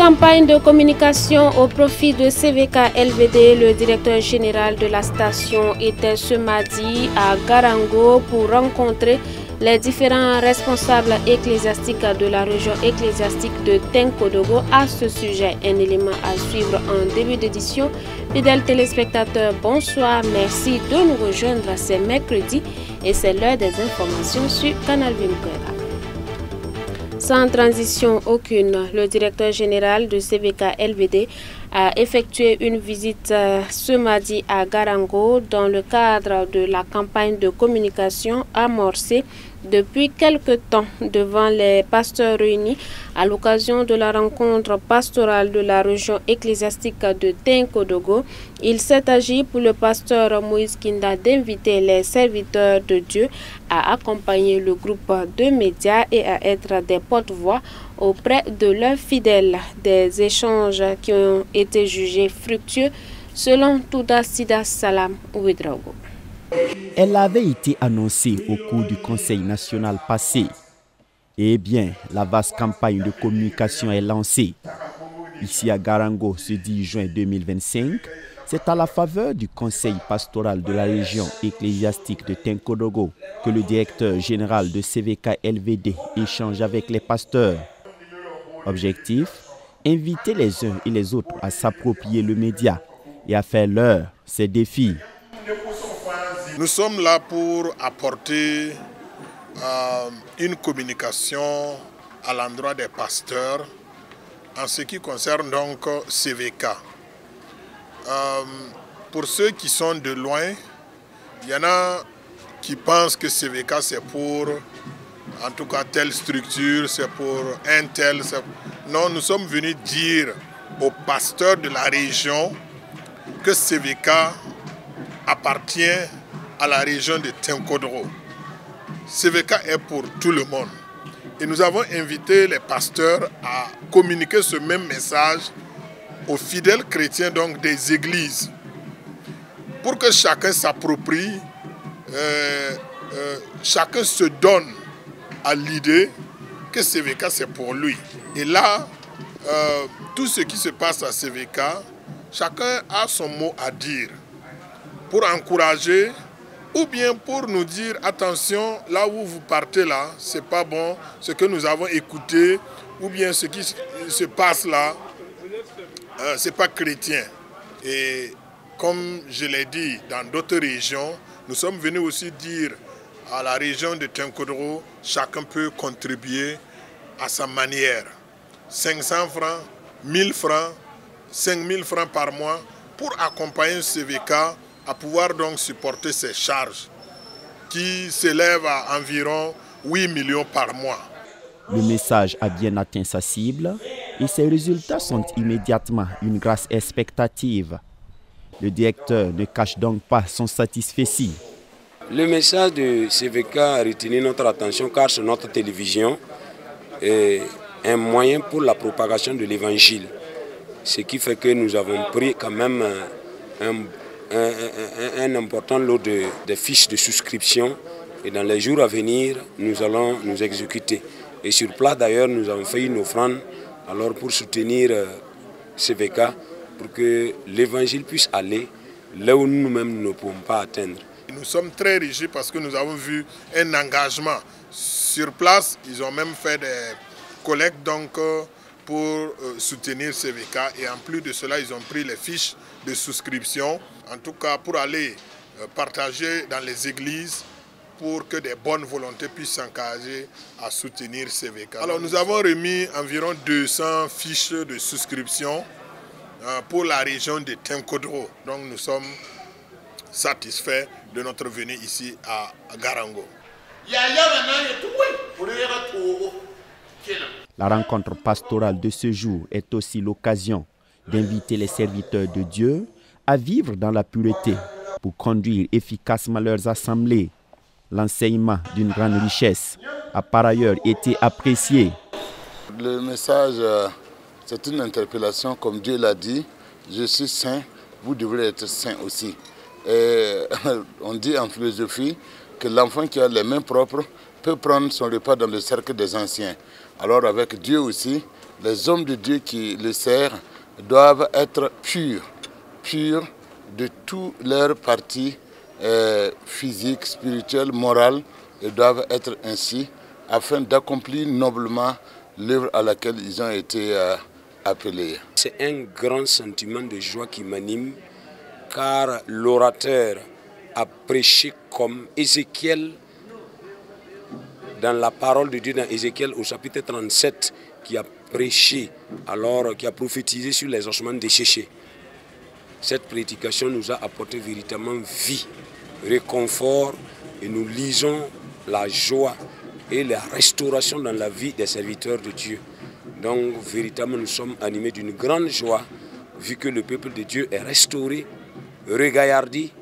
campagne de communication au profit de CVK LVD, le directeur général de la station était ce mardi à Garango pour rencontrer les différents responsables ecclésiastiques de la région ecclésiastique de Tenkodogo. À ce sujet, un élément à suivre en début d'édition. Fidèles téléspectateurs, bonsoir, merci de nous rejoindre. C'est mercredi et c'est l'heure des informations sur Canal Vimkwera. Sans transition aucune, le directeur général de CVK LVD a effectué une visite ce mardi à Garango dans le cadre de la campagne de communication amorcée depuis quelque temps devant les pasteurs réunis à l'occasion de la rencontre pastorale de la région ecclésiastique de Tenkodogo. Il s'est agi pour le pasteur Moïse Kinda d'inviter les serviteurs de Dieu à accompagner le groupe de médias et à être des porte-voix auprès de leurs fidèles. Des échanges qui ont été jugés fructueux selon Touda Sida Salam Ouedraogo. Elle avait été annoncée au cours du Conseil national passé. Eh bien, la vaste campagne de communication est lancée. Ici à Garango, ce 10 juin 2025, c'est à la faveur du Conseil pastoral de la région ecclésiastique de Tenkodogo que le directeur général de CVK LVD échange avec les pasteurs. Objectif, inviter les uns et les autres à s'approprier le média et à faire leur ses défis. Nous sommes là pour apporter une communication à l'endroit des pasteurs en ce qui concerne donc CVK. Pour ceux qui sont de loin, il y en a qui pensent que CVK c'est pour, en tout cas, telle structure, c'est pour un tel. Non, nous sommes venus dire aux pasteurs de la région que CVK appartient à la région de Tenkodogo. CVK est pour tout le monde. Et nous avons invité les pasteurs à communiquer ce même message aux fidèles chrétiens donc des églises, pour que chacun s'approprie, chacun se donne à l'idée que CVK c'est pour lui. Et là, tout ce qui se passe à CVK, chacun a son mot à dire pour encourager ou bien pour nous dire attention, là où vous partez là, c'est pas bon, ce que nous avons écouté ou bien ce qui se passe là, c'est pas chrétien. Et comme je l'ai dit dans d'autres régions, nous sommes venus aussi dire à la région de Tenkodogo, chacun peut contribuer à sa manière. 500 francs, 1000 francs, 5000 francs par mois pour accompagner CVK à pouvoir donc supporter ses charges qui s'élèvent à environ 8 millions par mois. Le message a bien atteint sa cible et ses résultats sont immédiatement une grâce expectative. Le directeur ne cache donc pas son satisfecit. Le message de CVK a retenu notre attention car sur notre télévision est un moyen pour la propagation de l'évangile. Ce qui fait que nous avons pris quand même un important lot de fiches de souscription et dans les jours à venir, nous allons nous exécuter. Et sur place d'ailleurs, nous avons fait une offrande alors pour soutenir CVK pour que l'évangile puisse aller là où nous-mêmes ne pouvons pas atteindre. Nous sommes très rigides parce que nous avons vu un engagement. Sur place, ils ont même fait des collectes donc, pour soutenir CVK et en plus de cela, ils ont pris les fiches de souscription, en tout cas pour aller partager dans les églises pour que des bonnes volontés puissent s'engager à soutenir CVK. Alors nous avons remis environ 200 fiches de souscription pour la région de Tenkodogo. Donc nous sommes satisfaits de notre venue ici à Garango. La rencontre pastorale de ce jour est aussi l'occasion d'inviter les serviteurs de Dieu à vivre dans la pureté pour conduire efficacement leurs assemblées. L'enseignement d'une grande richesse a par ailleurs été apprécié. Le message, c'est une interpellation comme Dieu l'a dit. Je suis saint, vous devrez être saint aussi. Et on dit en philosophie que l'enfant qui a les mains propres peut prendre son repas dans le cercle des anciens. Alors avec Dieu aussi, les hommes de Dieu qui le servent doivent être purs de toutes leurs parties physiques, spirituelles, morales, et doivent être ainsi afin d'accomplir noblement l'œuvre à laquelle ils ont été appelés. C'est un grand sentiment de joie qui m'anime, car l'orateur a prêché comme Ézéchiel dans la parole de Dieu, dans Ézéchiel au chapitre 37, qui a prêché, alors qui a prophétisé sur les ossements desséchés. Cette prédication nous a apporté véritablement vie, réconfort, et nous lisons la joie et la restauration dans la vie des serviteurs de Dieu. Donc véritablement nous sommes animés d'une grande joie, vu que le peuple de Dieu est restauré, regaillardi,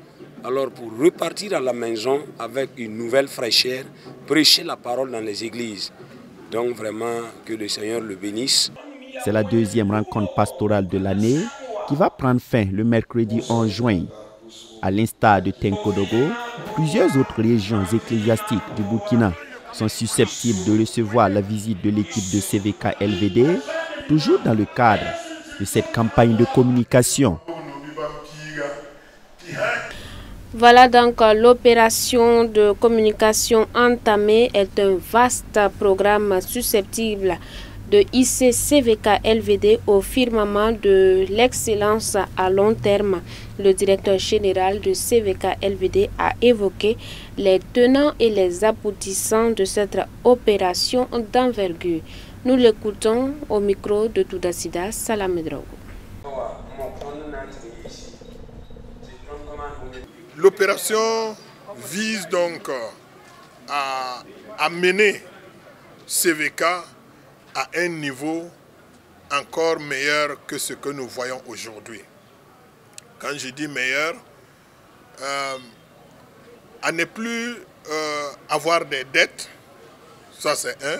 alors pour repartir à la maison avec une nouvelle fraîcheur, prêcher la parole dans les églises. Donc vraiment que le Seigneur le bénisse. C'est la deuxième rencontre pastorale de l'année qui va prendre fin le mercredi 11 juin. À l'instar de Tenkodogo, plusieurs autres régions ecclésiastiques du Burkina sont susceptibles de recevoir la visite de l'équipe de CVK LVD, toujours dans le cadre de cette campagne de communication. Voilà donc l'opération de communication entamée est un vaste programme susceptible de hisser CVK LVD au firmament de l'excellence à long terme. Le directeur général de CVK LVD a évoqué les tenants et les aboutissants de cette opération d'envergure. Nous l'écoutons au micro de Toudasida Salamedrogo. L'opération vise donc à amener CVK à un niveau encore meilleur que ce que nous voyons aujourd'hui. Quand je dis meilleur, à ne plus avoir des dettes, ça c'est un,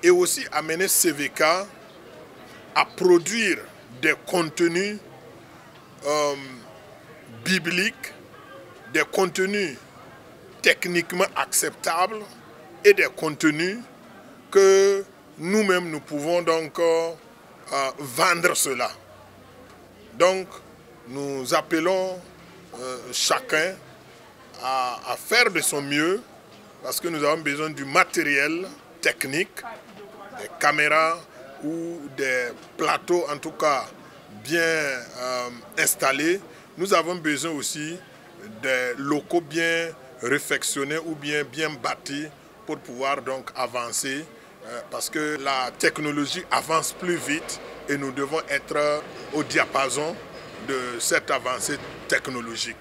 et aussi amener CVK à produire des contenus bibliques, des contenus techniquement acceptables et des contenus que nous-mêmes nous pouvons donc vendre cela. Donc nous appelons chacun à faire de son mieux parce que nous avons besoin du matériel technique, des caméras ou des plateaux en tout cas bien installés. Nous avons besoin aussi des locaux bien réfectionnés ou bien bâtis pour pouvoir donc avancer parce que la technologie avance plus vite et nous devons être au diapason de cette avancée technologique.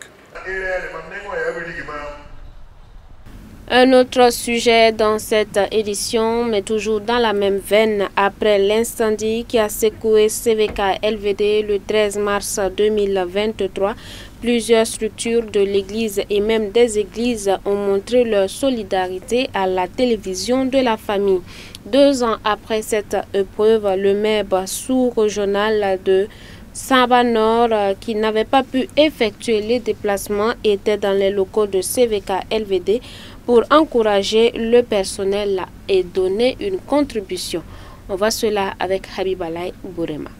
Un autre sujet dans cette édition, mais toujours dans la même veine, après l'incendie qui a secoué CVK LVD le 13 mars 2023, plusieurs structures de l'Église et même des églises ont montré leur solidarité à la télévision de la famille. 2 ans après cette épreuve, le MEB sous-régional de Samba Nord, qui n'avait pas pu effectuer les déplacements, était dans les locaux de CVK LVD pour encourager le personnel et donner une contribution. On voit cela avec Habibalay Bourema.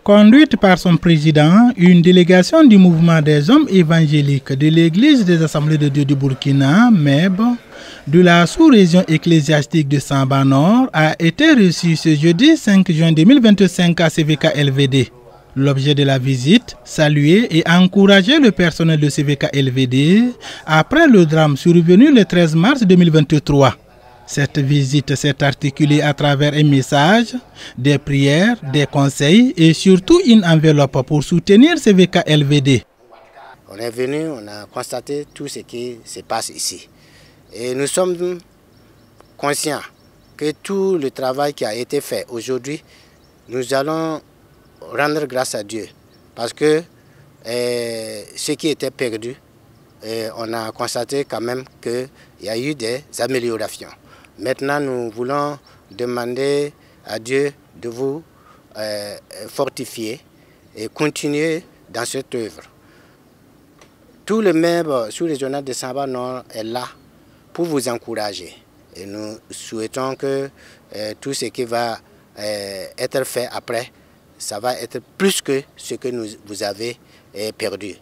Conduite par son président, une délégation du mouvement des hommes évangéliques de l'Église des Assemblées de Dieu du Burkina, MEB, de la sous-région ecclésiastique de Samba Nord, a été reçue ce jeudi 5 juin 2025 à CVK LVD. L'objet de la visite, saluer et encourager le personnel de CVK LVD après le drame survenu le 13 mars 2023. Cette visite s'est articulée à travers un message, des prières, des conseils et surtout une enveloppe pour soutenir CVK LVD. On est venu, on a constaté tout ce qui se passe ici. Et nous sommes conscients que tout le travail qui a été fait aujourd'hui, nous allons rendre grâce à Dieu. Parce que ce qui était perdu, on a constaté quand même qu'il y a eu des améliorations. Maintenant, nous voulons demander à Dieu de vous fortifier et continuer dans cette œuvre. tout le MEB sous-régional de Samba Nord est là pour vous encourager. Et nous souhaitons que tout ce qui va être fait après, ça va être plus que ce que vous avez perdu.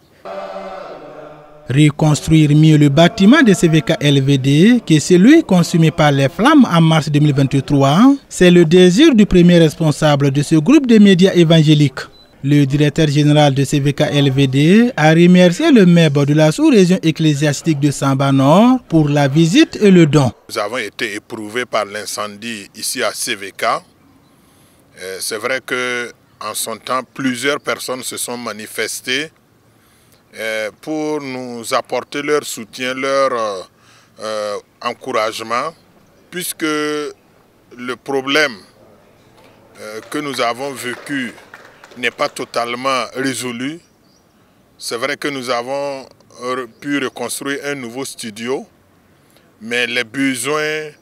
Reconstruire mieux le bâtiment de CVK LVD, qui est celui consumé par les flammes en mars 2023, c'est le désir du premier responsable de ce groupe de médias évangéliques. Le directeur général de CVK LVD a remercié le MEB de la sous-région ecclésiastique de Samba Nord pour la visite et le don. Nous avons été éprouvés par l'incendie ici à CVK. C'est vrai qu'en son temps, plusieurs personnes se sont manifestées pour nous apporter leur soutien, leur encouragement, puisque le problème que nous avons vécu n'est pas totalement résolu. C'est vrai que nous avons pu reconstruire un nouveau studio, mais les besoins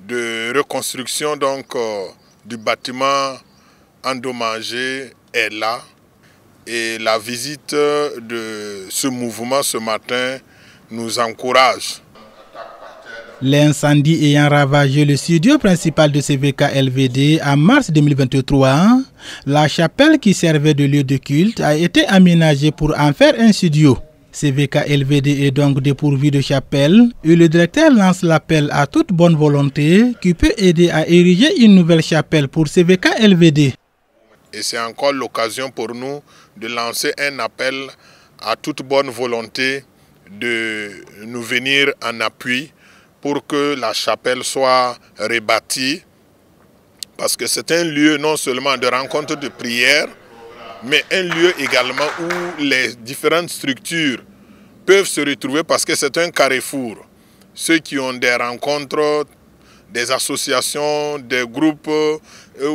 de reconstruction du bâtiment endommagé est là. Et la visite de ce mouvement ce matin nous encourage. L'incendie ayant ravagé le studio principal de CVK LVD en mars 2023, la chapelle qui servait de lieu de culte a été aménagée pour en faire un studio. CVK LVD est donc dépourvu de chapelle et le directeur lance l'appel à toute bonne volonté qui peut aider à ériger une nouvelle chapelle pour CVK LVD. Et c'est encore l'occasion pour nous de lancer un appel à toute bonne volonté de nous venir en appui pour que la chapelle soit rebâtie, parce que c'est un lieu non seulement de rencontre de prière, mais un lieu également où les différentes structures peuvent se retrouver, parce que c'est un carrefour. Ceux qui ont des rencontres, des associations, des groupes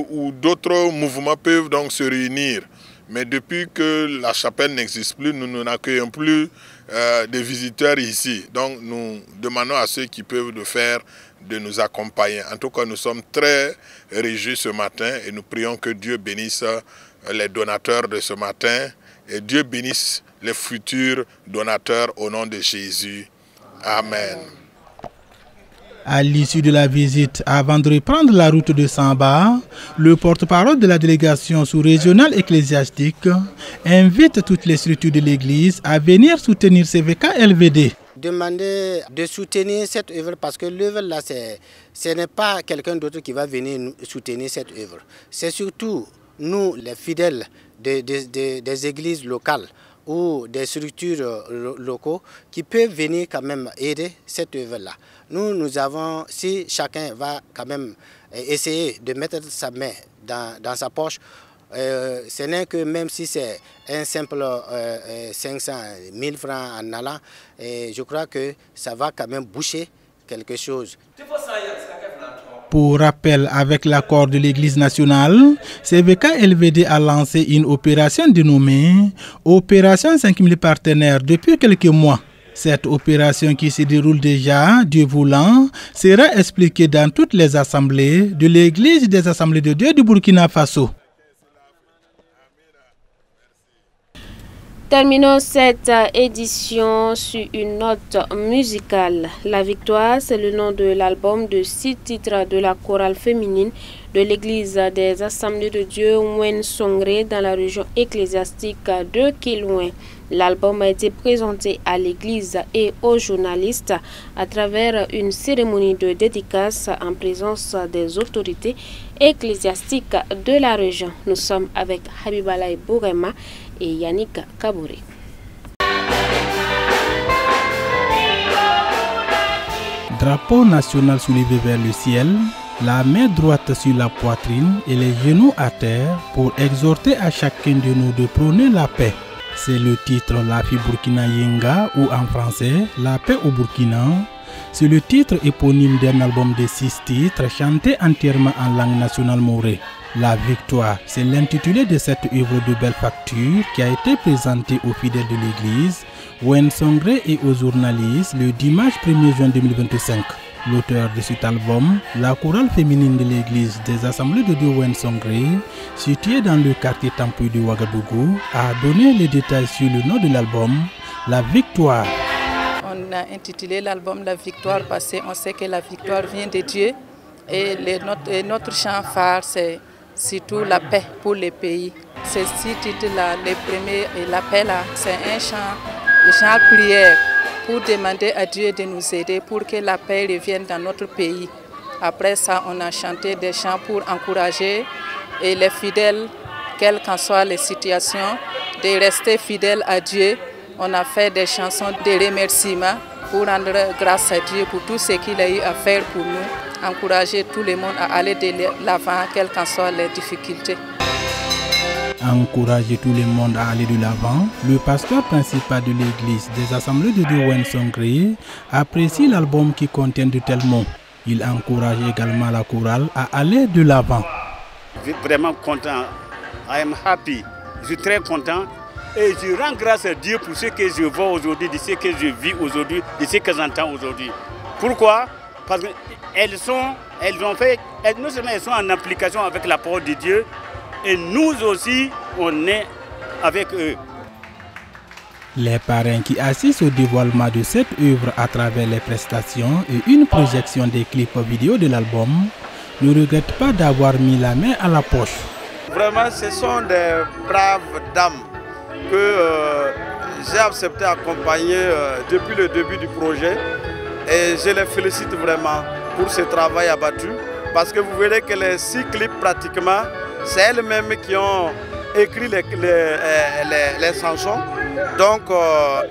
ou d'autres mouvements peuvent donc se réunir. Mais depuis que la chapelle n'existe plus, nous n'accueillons plus des visiteurs ici. Donc nous demandons à ceux qui peuvent le faire de nous accompagner. En tout cas, nous sommes très réjouis ce matin et nous prions que Dieu bénisse les donateurs de ce matin et Dieu bénisse les futurs donateurs au nom de Jésus. Amen. À l'issue de la visite, avant de reprendre la route de Samba, le porte-parole de la délégation sous-régionale ecclésiastique invite toutes les structures de l'Église à venir soutenir CVK LVD. Demander de soutenir cette œuvre parce que l'œuvre là, ce n'est pas quelqu'un d'autre qui va venir soutenir cette œuvre. C'est surtout nous, les fidèles des églises locales ou des structures locaux qui peuvent venir quand même aider cette œuvre-là. Nous avons, si chacun va quand même essayer de mettre sa main dans sa poche, ce n'est que même si c'est un simple 500 000 francs en allant, je crois que ça va quand même boucher quelque chose. Pour rappel, avec l'accord de l'Église nationale, CVK LVD a lancé une opération dénommée Opération 5000 partenaires depuis quelques mois. Cette opération qui se déroule déjà, Dieu voulant, sera expliquée dans toutes les assemblées de l'Église des Assemblées de Dieu du Burkina Faso. Terminons cette édition sur une note musicale. La victoire, c'est le nom de l'album de 6 titres de la chorale féminine de l'église des Assemblées de Dieu Wen Songre dans la région ecclésiastique de Kilouin. L'album a été présenté à l'église et aux journalistes à travers une cérémonie de dédicace en présence des autorités ecclésiastiques de la région. Nous sommes avec Habibalaï Bourema et Yannick Kabouré. Drapeau national soulevé vers le ciel, la main droite sur la poitrine et les genoux à terre pour exhorter à chacun de nous de prôner la paix. C'est le titre Lafi Burkina Yenga ou en français La paix au Burkina. C'est le titre éponyme d'un album de 6 titres chanté entièrement en langue nationale maoré. La victoire, c'est l'intitulé de cette œuvre de belle facture qui a été présentée aux fidèles de l'église, Wen Songre et aux journalistes le dimanche 1er juin 2025. L'auteur de cet album, la chorale féminine de l'église des Assemblées de Dieu Wen Songre, située dans le quartier Tampuy de Ouagadougou, a donné les détails sur le nom de l'album, La victoire. On a intitulé l'album La victoire parce qu'on sait que la victoire vient de Dieu et notre chant phare c'est surtout la paix pour les pays. Ces 6 titres-là, les premiers et la paix là, c'est un chant prière pour demander à Dieu de nous aider pour que la paix revienne dans notre pays. Après ça, on a chanté des chants pour encourager et les fidèles, quelles qu'en soient les situations, de rester fidèles à Dieu. On a fait des chansons de remerciement pour rendre grâce à Dieu pour tout ce qu'il a eu à faire pour nous. Encourager tout le monde à aller de l'avant, quelles qu'en soient les difficultés. Encourager tout le monde à aller de l'avant, le pasteur principal de l'église des Assemblées de Dieu Wensongre apprécie l'album qui contient de tels mots. Il encourage également la chorale à aller de l'avant. Je suis vraiment content. I am happy. Je suis très content. Et je rends grâce à Dieu pour ce que je vois aujourd'hui, de ce que je vis aujourd'hui, de ce que j'entends aujourd'hui. Pourquoi? Parce qu'elles ont fait, non seulement elles sont en application avec la parole de Dieu, et nous aussi, on est avec eux. Les parrains qui assistent au dévoilement de cette œuvre à travers les prestations et une projection des clips vidéo de l'album ne regrettent pas d'avoir mis la main à la poche. Vraiment, ce sont des braves dames que j'ai accepté d'accompagner depuis le début du projet et je les félicite vraiment pour ce travail abattu parce que vous verrez que les 6 clips pratiquement, c'est elles-mêmes qui ont écrit les chansons. Donc,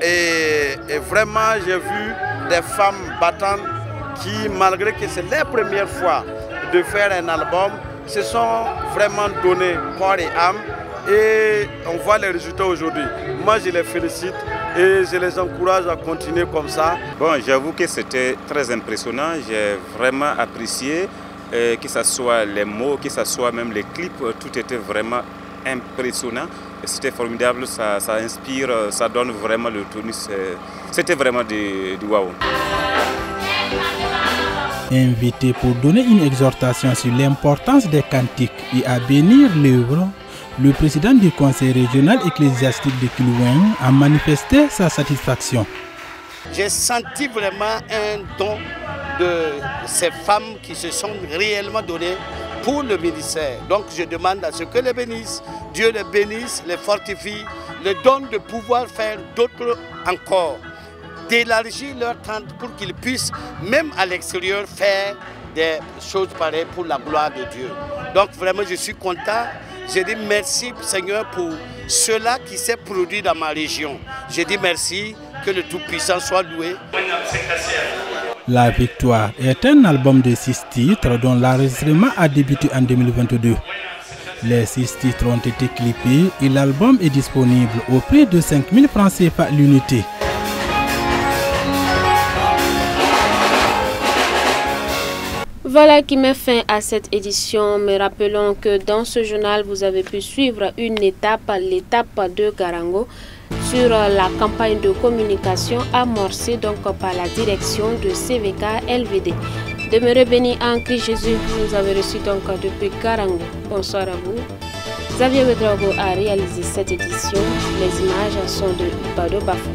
et vraiment, j'ai vu des femmes battantes qui, malgré que c'est leur première fois de faire un album, se sont vraiment donné corps et âme et on voit les résultats aujourd'hui. Moi, je les félicite et je les encourage à continuer comme ça. Bon, j'avoue que c'était très impressionnant, j'ai vraiment apprécié, que ce soit les mots, que ce soit même les clips, tout était vraiment impressionnant. C'était formidable, ça inspire, ça donne vraiment le tonus. C'était vraiment du waouh. Invité pour donner une exhortation sur l'importance des cantiques et à bénir l'œuvre, le président du conseil régional ecclésiastique de Kilouin a manifesté sa satisfaction. J'ai senti vraiment un don de ces femmes qui se sont réellement données pour le ministère. Donc je demande à ce que les bénisse, Dieu les bénisse, les fortifie, les donne de pouvoir faire d'autres encore, d'élargir leur tente pour qu'ils puissent, même à l'extérieur, faire des choses pareilles pour la gloire de Dieu. Donc vraiment je suis content. Je dis merci Seigneur pour cela qui s'est produit dans ma région. Je dis merci, que le Tout-Puissant soit loué. La victoire est un album de 6 titres dont l'enregistrement a débuté en 2022. Les 6 titres ont été clippés et l'album est disponible au prix de 5 000 francs CFA l'unité. Voilà qui met fin à cette édition, mais rappelons que dans ce journal, vous avez pu suivre l'étape de Garango sur la campagne de communication amorcée donc par la direction de CVK LVD. Demeurez bénis en Christ Jésus, vous avez reçu donc depuis Garango. Bonsoir à vous. Xavier Ouedraogo a réalisé cette édition. Les images sont de Bado Bafou.